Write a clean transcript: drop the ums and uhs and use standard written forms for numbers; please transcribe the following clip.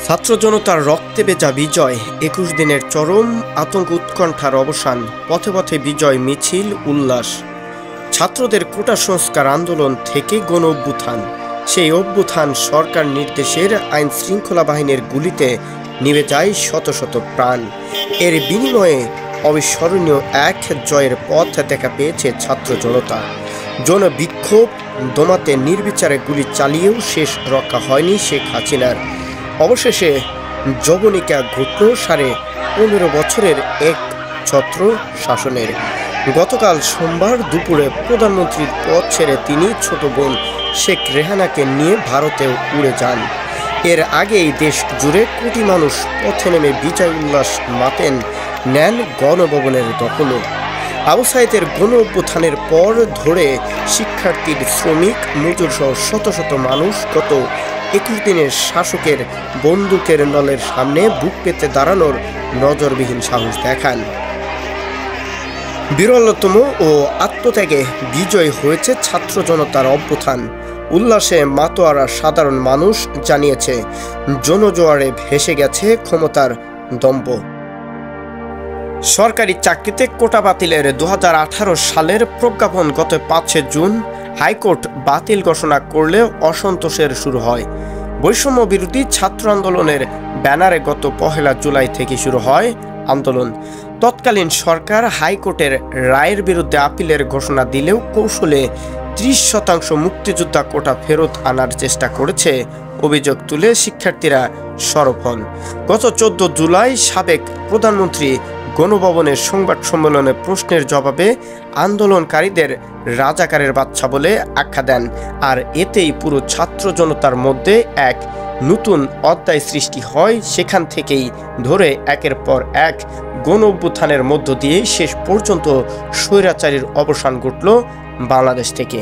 ছাত্র জনতার রক্তে ভেজা বিজয়, ২১ দিনের চরম আতঙ্ক উৎকণ্ঠার অবসান, পথে পথে বিজয় মিছিল, উল্লাস। ছাত্রদের কোটা সংস্কার আন্দোলন থেকে গণ অভ্যুত্থান, সেই অভ্যুত্থান সরকার নির্দেশের আইন শৃঙ্খলা বাহিনীর গুলিতে নিভে যায় শত শত প্রাণ। এর বিনিময়ে অবিস্মরণীয় এক জয়ের পথ দেখা পেয়েছে ছাত্র জনতা। জনবিক্ষোভ দমাতে নির্বিচারে গুলি চালিয়েও শেষ রক্ষা হয়নি শেখ হাসিনার। অবশেষে যবনিকা ঘটল ১৫ বছরের এক ছত্র শাসনের। গতকাল সোমবার দুপুরে প্রধানমন্ত্রীর পদ ছেড়ে তিনি ছোট বোন শেখ রেহানাকে নিয়ে ভারতেও উড়ে যান। এর আগেই দেশ জুড়ে কোটি মানুষ পথে নেমে বিজয় উল্লাস মাতেন, নেন গণভবনের দখলও। আবু সাঈদের গণ অভ্যুত্থানের পর ধরে শিক্ষার্থীর, শ্রমিক, মজুর সহ শত শত মানুষ গত ২১ দিনের শাসকের বন্দুকের নলের সামনে বুক পেতে দাঁড়ানোর নজরবিহীন সাহস দেখান। বিরলতম ও আত্মত্যাগে বিজয় হয়েছে ছাত্র জনতার অভ্যুত্থান। উল্লাসে মাতোয়ারা সাধারণ মানুষ জানিয়েছে, জনজোয়ারে ভেসে গেছে ক্ষমতার দম্ভ। সরকারি চাকরিতে কোটা বাতিলের ২০১৮ সালের প্রজ্ঞাপন গত ৫ জুন হাইকোর্ট বাতিল ঘোষণা করলে অসন্তোষের শুরু হয়। বৈষম্য বিরোধী ছাত্র আন্দোলনের ব্যানারে গত ১ জুলাই থেকে শুরু হয় আন্দোলন। তৎকালীন সরকার হাইকোর্টের রায়ের বিরুদ্ধে আপিলের ঘোষণা দিলেও কৌশলে ৩০% মুক্তিযোদ্ধা কোটা ফেরত আনার চেষ্টা করেছে অভিযোগ তুলে শিক্ষার্থীরা সরব হন। গত ১৪ জুলাই সাবেক প্রধানমন্ত্রী গণভবনের সংবাদ সম্মেলনে প্রশ্নের জবাবে আন্দোলনকারীদের রাজাকারের বাচ্চা বলে আখ্যা দেন। আর এতেই পুরো ছাত্র জনতার মধ্যে এক নতুন অধ্যায় সৃষ্টি হয়। সেখান থেকেই ধরে একের পর এক গণ অভ্যুত্থানের মধ্য দিয়ে শেষ পর্যন্ত স্বৈরাচারীর অবসান ঘটল বাংলাদেশ থেকে।